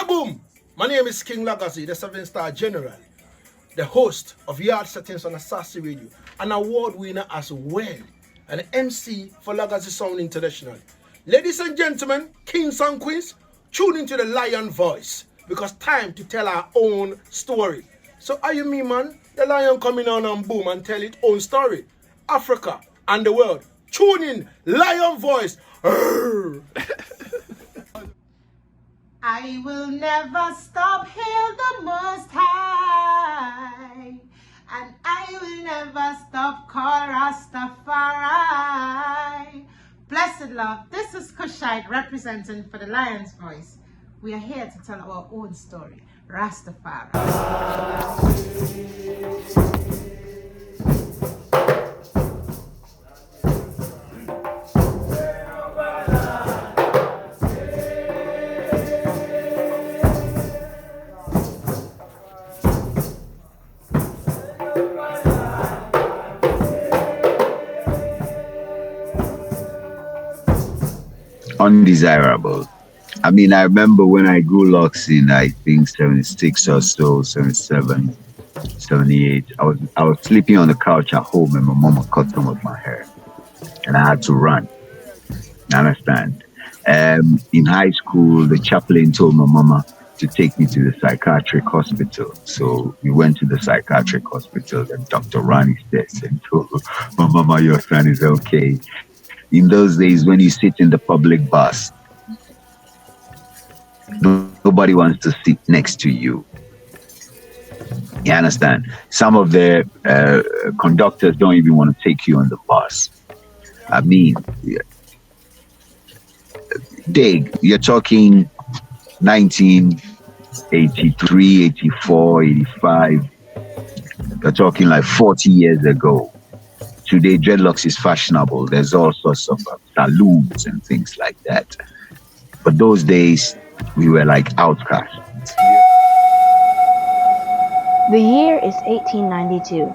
Kaboom! My name is King Lagazi, the 7-star general, the host of Yard Settings on Assassi Radio, an award winner as well, and an MC for Lagazi Sound International. Ladies and gentlemen, kings and queens, tune into the lion voice, because time to tell our own story. So are you me, man? The lion coming on and boom and tell its own story. Africa and the world. Tune in, lion voice. I will never stop, hail the Most High, and I will never stop, call Ras Tafari. Blessed love, this is Kushite representing for the Lion's Voice. We are here to tell our own story, Ras Tafari. Undesirable. I mean, I remember when I grew locks in, I think 76 or so, 77, 78. I was sleeping on the couch at home and my mama cut some of my hair and I had to run. You understand? In high school, the chaplain told my mama to take me to the psychiatric hospital. So we went to the psychiatric hospital and Dr. Rani said and told my mama, your son is okay. In those days, when you sit in the public bus, nobody wants to sit next to you. You understand? Some of the conductors don't even want to take you on the bus. I mean, Dig, you're talking 1983, 84, 85. You're talking like 40 years ago. Today, dreadlocks is fashionable. There's all sorts of saloons and things like that. But those days, we were like outcasts. The year is 1892,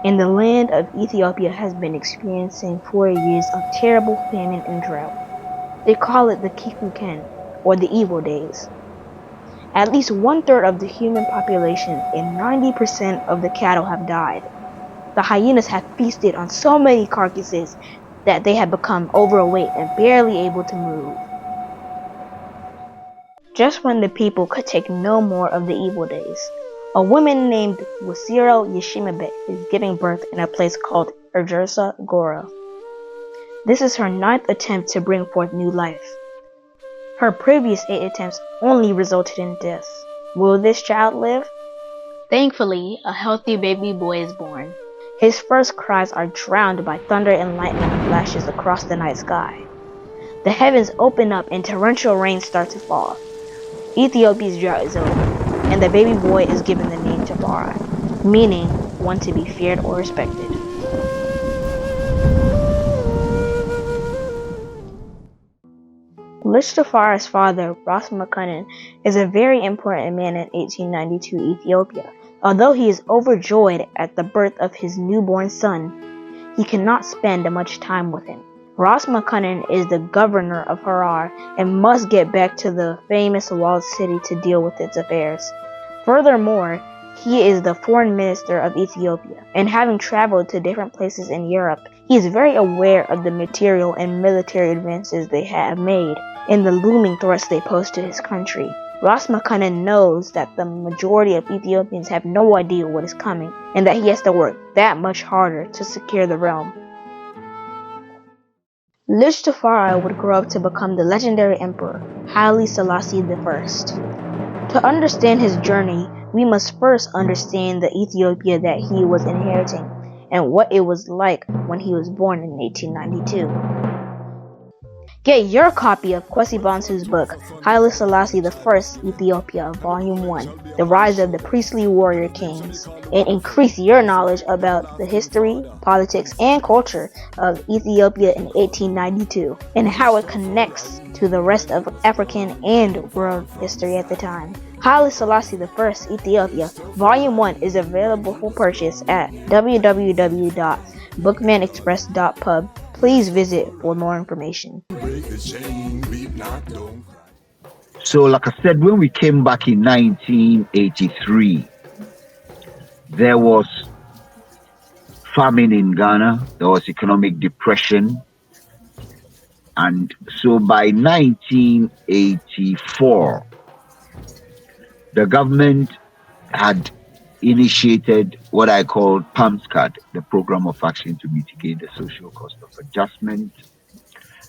and the land of Ethiopia has been experiencing 4 years of terrible famine and drought. They call it the Kikuken, or the evil days. At least 1/3 of the human population and 90% of the cattle have died. The hyenas have feasted on so many carcasses that they have become overweight and barely able to move. Just when the people could take no more of the evil days, a woman named Wasiro Yeshimabe is giving birth in a place called Erjersa Gora. This is her 9th attempt to bring forth new life. Her previous 8 attempts only resulted in death. Will this child live? Thankfully, a healthy baby boy is born. His first cries are drowned by thunder and lightning flashes across the night sky. The heavens open up and torrential rain starts to fall. Ethiopia's drought is over, and the baby boy is given the name Tafari, meaning one to be feared or respected. Lich Tafari's father, Ras Makunin, is a very important man in 1892 Ethiopia. Although he is overjoyed at the birth of his newborn son, he cannot spend much time with him. Ras Makunin is the governor of Harar and must get back to the famous walled city to deal with its affairs. Furthermore, he is the foreign minister of Ethiopia, and having traveled to different places in Europe, he is very aware of the material and military advances they have made and the looming threats they pose to his country. Ras Makunin knows that the majority of Ethiopians have no idea what is coming, and that he has to work that much harder to secure the realm. Lich Tafari would grow up to become the legendary emperor, Haile Selassie I. To understand his journey, we must first understand the Ethiopia that he was inheriting, and what it was like when he was born in 1892. Get your copy of Kwesi Bansu's book, Haile Selassie I, Ethiopia, Volume 1, The Rise of the Priestly Warrior Kings, and increase your knowledge about the history, politics, and culture of Ethiopia in 1892, and how it connects to the rest of African and world history at the time. Haile Selassie I, Ethiopia, Volume 1 is available for purchase at www.bookmanexpress.pub. Please visit for more information. So, like I said, when we came back in 1983, there was famine in Ghana, there was economic depression. And so by 1984, the government had initiated what I call PAMSCAD, the Program of Action to Mitigate the Social Cost of Adjustment.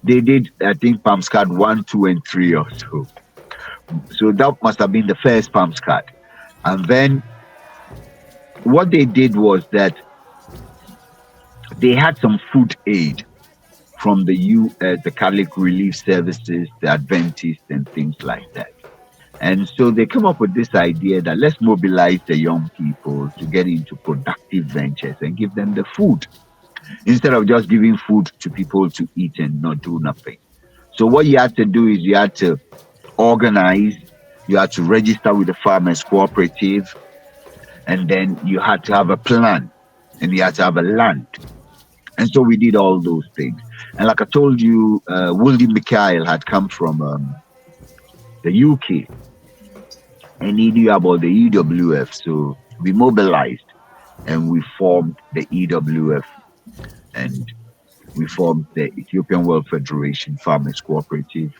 They did, I think, PAMSCAD 1, 2, and 3 or so. So that must have been the first PAMSCAD. And then what they did was that they had some food aid from the Catholic Relief Services, the Adventists, and things like that. And so they come up with this idea that let's mobilize the young people to get into productive ventures and give them the food instead of just giving food to people to eat and not do nothing. So what you had to do is you had to organize, you had to register with the farmers cooperative, and then you had to have a plan and you had to have a land. And so we did all those things. And like I told you, William Mikhail had come from the UK and he knew about the EWF. So we mobilized and we formed the EWF and we formed the Ethiopian World Federation Farmers Cooperative,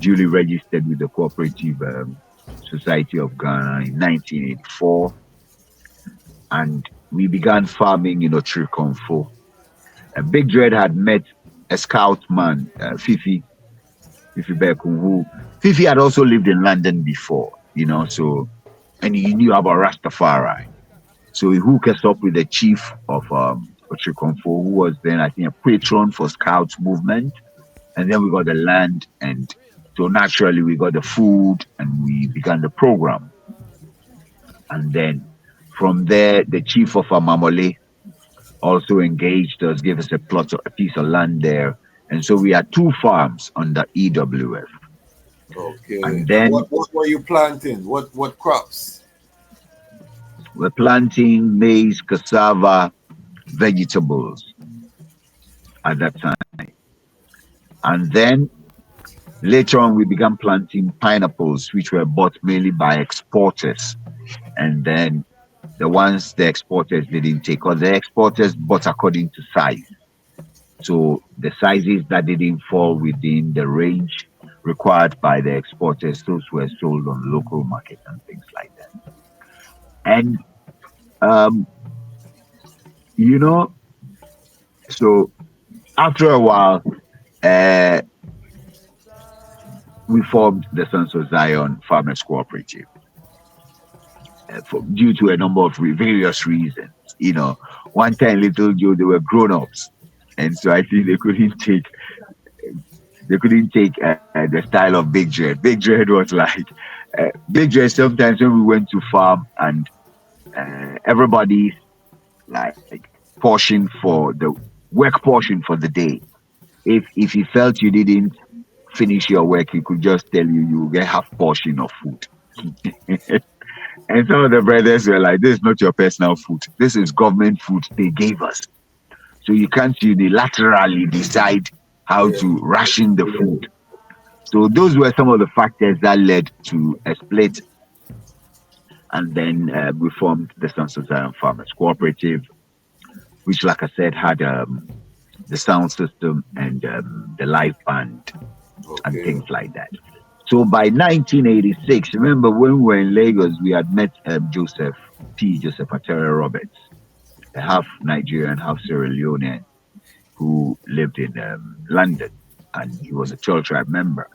duly registered with the Cooperative Society of Ghana in 1984. And we began farming in Otrikonfo. Big Dread had met a scout man, Fifi Beku, who Fifi had also lived in London before, and he knew about Ras Tafari. So he hooked us up with the chief of Otrikonfo, who was then, I think, a patron for Scouts movement. And then we got the land, and so naturally we got the food, and we began the program. And then from there, the chief of Amamole also engaged us, gave us a piece of land there. And so we had 2 farms under EWF. Okay. And then what were you planting? What crops? We're planting maize, cassava, vegetables at that time. And then later on, we began planting pineapples, which were bought mainly by exporters. And then the exporters didn't take, or the exporters bought according to size. So the sizes that didn't fall within the range required by the exporters, those were sold on local markets and things like that. And so after a while, we formed the Sons of Zion Farmers Cooperative due to a number of various reasons. One time, little Joe, they were grown-ups, and so I think they couldn't take the style of Big Dread. Big Dread was like Big Dread. Sometimes when we went to farm and everybody's like portion for the work portion for the day. If he felt you didn't finish your work, he could just tell you will get half portion of food. And some of the brothers were like, "This is not your personal food. This is government food they gave us. So you can't unilaterally decide how to ration the food." So those were some of the factors that led to a split. And then we formed the Sons of Zion Farmers Cooperative, which, like I said, had the sound system and the live band and things like that. So by 1986, remember when we were in Lagos, we had met Joseph Atera Roberts, a half Nigerian, half Sierra Leonean, who lived in London, and he was a 12 tribe member.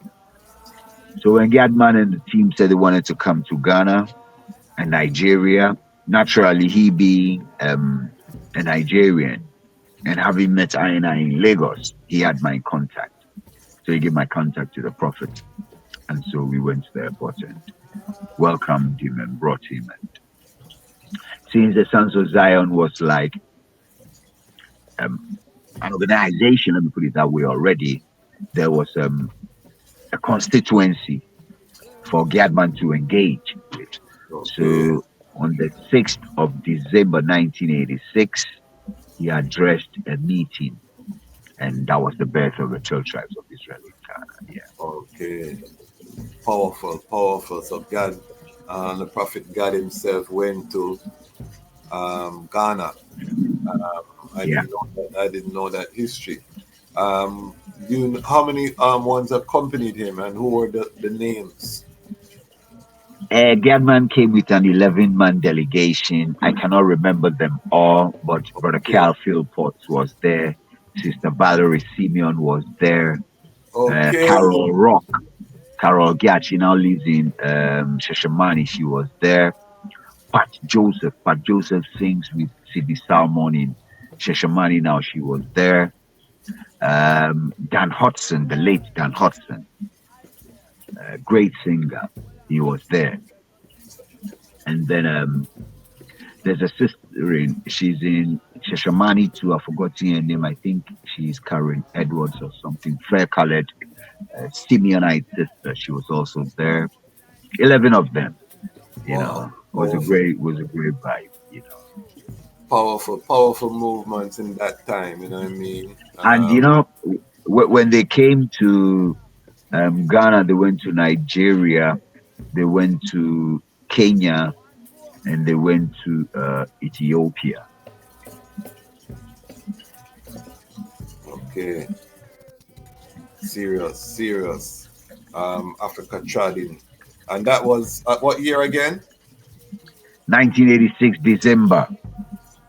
So when Gadman and the team said they wanted to come to Ghana and Nigeria, naturally he being a Nigerian and having met Aina in Lagos, he had my contact. So he gave my contact to the prophet. And so we went to the airport and welcomed him and brought him. And since the Sons of Zion was like an organization, let me put it that way already, there was a constituency for Gadman to engage with. So on the 6th of December 1986, he addressed a meeting, and that was the birth of the 12 tribes of Israel in Ghana. Yeah. Okay. Powerful, powerful. So God, the prophet God himself went to Ghana. I Yeah. didn't know that. I didn't know that history. Um, how many ones accompanied him, and who were the names? Gadman came with an 11-man delegation. I cannot remember them all, but Brother Okay, Cal Philpotts was there. Sister Valerie Simeon was there. okay, Carol Rock, Carol Giat, she now lives in Shashamani. She was there. Pat Joseph sings with Sidney Salmon in Shashamani now. She was there. Dan Hudson, the late Dan Hudson, a great singer, he was there. And then there's a sister she's in Shashamani too. I've forgotten her name. I think she's Karen Edwards or something. Fair colored Simeonite sister. She was also there. 11 of them. wow, powerful, Was a great vibe. powerful, powerful movements in that time. You know what I mean? And when they came to Ghana, they went to Nigeria, they went to Kenya, and they went to Ethiopia. Okay, serious, serious. Africa Trading, and that was at what year again? 1986 December.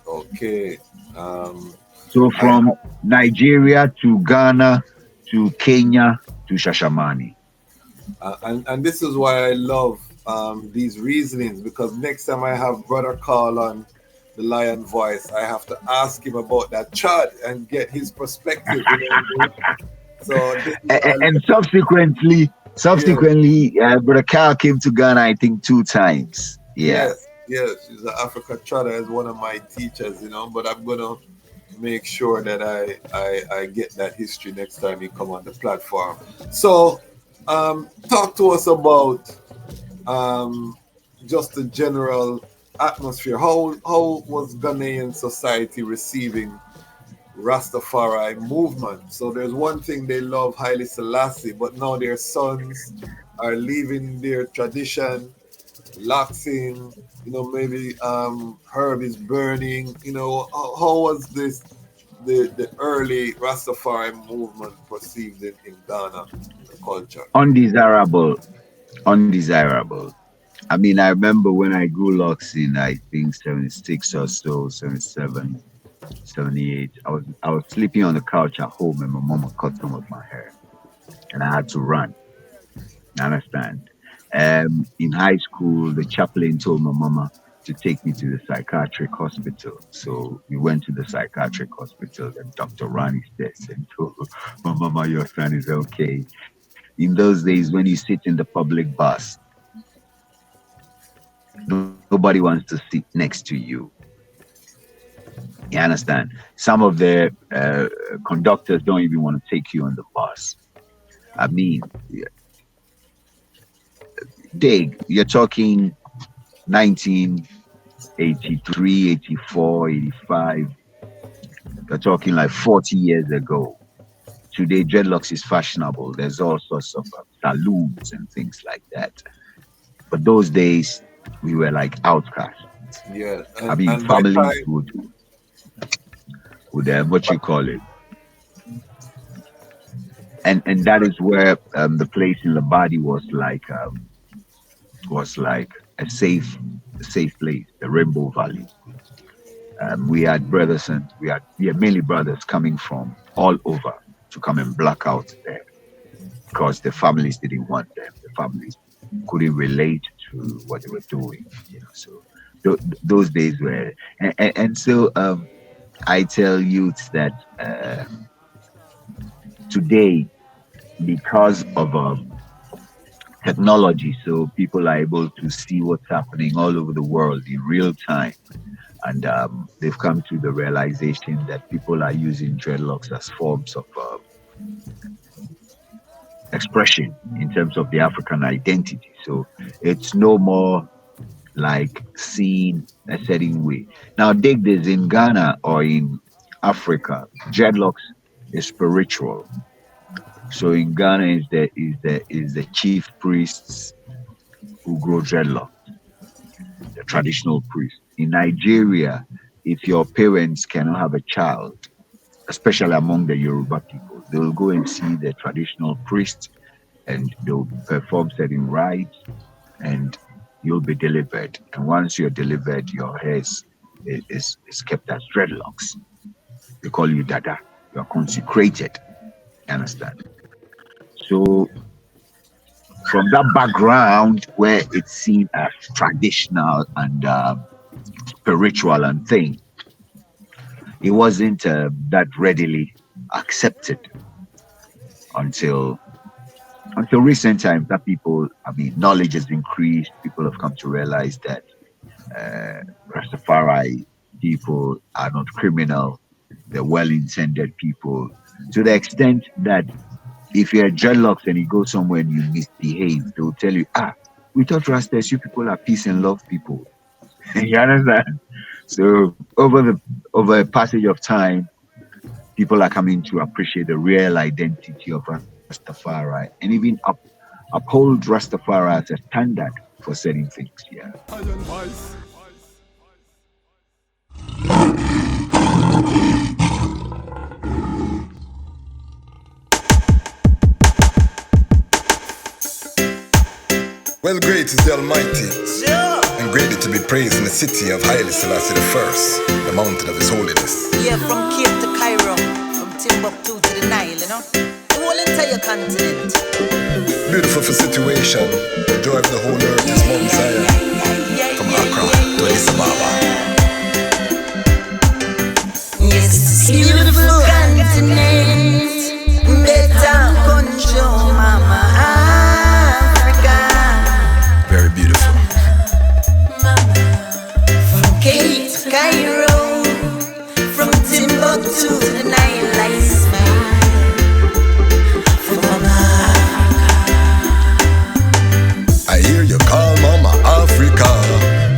Okay, um, So I from Nigeria to Ghana to Kenya to Shashamani. and this is why I love these reasonings, because next time I have brother call on the Lion Voice, I have to ask him about that chart and get his perspective. You know what I mean? So this is why I And love, yeah, subsequently, Brother Cal came to Ghana, I think, 2 times. Yeah. yes, yes. She's an Africa Trotter as one of my teachers, but I'm gonna make sure that I get that history next time you come on the platform. So talk to us about um, just the general atmosphere. How was Ghanaian society receiving Rastafari movement? So there's one thing, they love Haile Selassie, but now their sons are leaving their tradition, laxing. Maybe herb is burning. How was this the early Rastafari movement perceived in Ghana, the culture? Undesirable. Undesirable. I mean, I remember when I grew locks in, I think, 76 or so, 77, 78. I was sleeping on the couch at home and my mama cut some of my hair and I had to run. You understand? In high school, the chaplain told my mama to take me to the psychiatric hospital. So we went to the psychiatric hospital and Dr. Rani says and told my mama, your son is okay. In those days, when you sit in the public bus, nobody wants to sit next to you. You understand? Some of the conductors don't even want to take you on the bus. I mean, Dig, you're talking 1983, 84, 85. You're talking like 40 years ago. Today, dreadlocks is fashionable. There's all sorts of saloons and things like that. But those days, we were like outcasts. Yeah, I and mean, and by families time, would what you call it, and that is where the place in Labadi was like a safe place, the Rainbow Valley. We had brothers and we had mainly brothers coming from all over to come and black out there because the families didn't want them. The families couldn't relate to what they were doing. So those days were, and so I tell youths that today, because of technology, so people are able to see what's happening all over the world in real time. And they've come to the realization that people are using dreadlocks as forms of expression in terms of the African identity. So it's no more like seen a certain way. Now, dig this, in Ghana or in Africa, dreadlocks is spiritual. So in Ghana is the chief priests who grow dreadlock, the traditional priest. In Nigeria, if your parents cannot have a child, especially among the Yoruba people, they will go and see the traditional priest and they'll perform certain rites and you'll be delivered. And once you're delivered, your hair is kept as dreadlocks. They call you Dada. You're consecrated. You understand? So from that background where it's seen as traditional and spiritual and thing, it wasn't that readily accepted until recent times that people, knowledge has increased. People have come to realize that Rastafari people are not criminal. They're well-intended people. To the extent that if you're dreadlocks and you go somewhere and you misbehave, they'll tell you, we thought Rastas, you people are peace and love people. You understand? So over a passage of time, people are coming to appreciate the real identity of Rastafari and even uphold Rastafari as a standard for certain things. Yeah. Well, great is the Almighty, and greatly to be praised in the city of Haile Selassie I, the mountain of His holiness. Yeah, from Cape to Cairo, from Timbuktu to the Nile, you know, the whole entire continent. Beautiful for situation, the joy of the whole earth is Mount Zion, from Accra to Addis Ababa. Yes, it's beautiful continent, better control, mama. Very beautiful. From Cape to Cairo, from Timbuktu to the Nile, I smile. From I hear you call Mama Africa.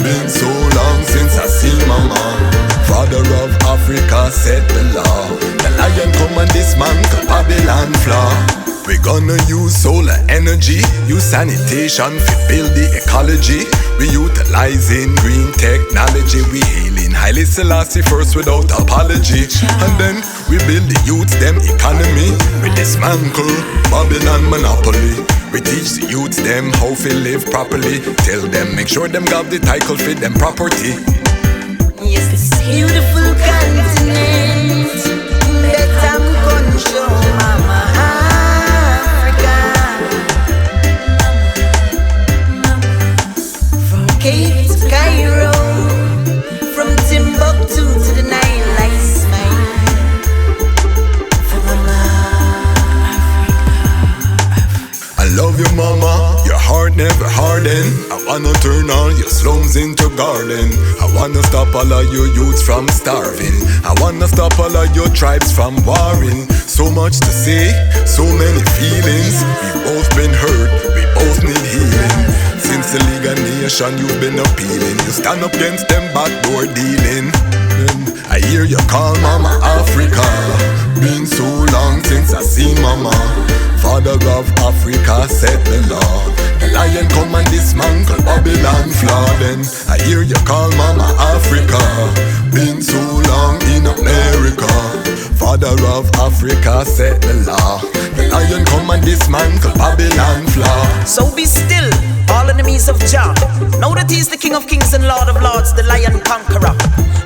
Been so long since I seen Mama. Father of Africa set the law. The lion come and dismantle Babylon flaw. We gonna use solar energy, use sanitation to build the ecology. We utilizing green technology. We hailing Haile Selassie first without apology. And then we build the youth them economy. We dismantle Babylon monopoly. We teach the youth them how to live properly. Tell them make sure them got the title for them property. yes, this beautiful continent, better control, mama. From Cape to Cairo, from Timbuktu to the Nile, I smile for mama. I love you, mama, your heart never harden. I wanna turn all your slums into garden. I wanna stop all of your youths from starving. I wanna stop all of your tribes from warring. So much to say, so many feelings. We both been hurt, we both need healing. Since the League of Nations you've been appealing. You stand up against them backdoor dealing. I hear you call Mama Africa. Been so long since I seen Mama. Father of Africa set the law. The lion come and dismantle Babylon flaw. Then I hear you call Mama Africa. Been so long in America. Father of Africa set the law. The lion come and dismantle Babylon flaw. So be still, all enemies of Jah. Know that He's the King of Kings and Lord of Lords, the Lion Conqueror.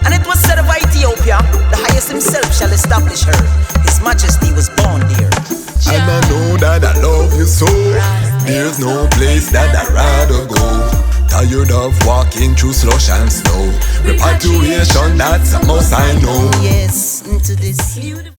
And it was said of Ethiopia, the highest himself shall establish her. His Majesty was born there. And I know that I love you so. There's no place that I'd rather go. Tired of walking through slush and snow. Repatriation, that's a must I know. Yes, into this beautiful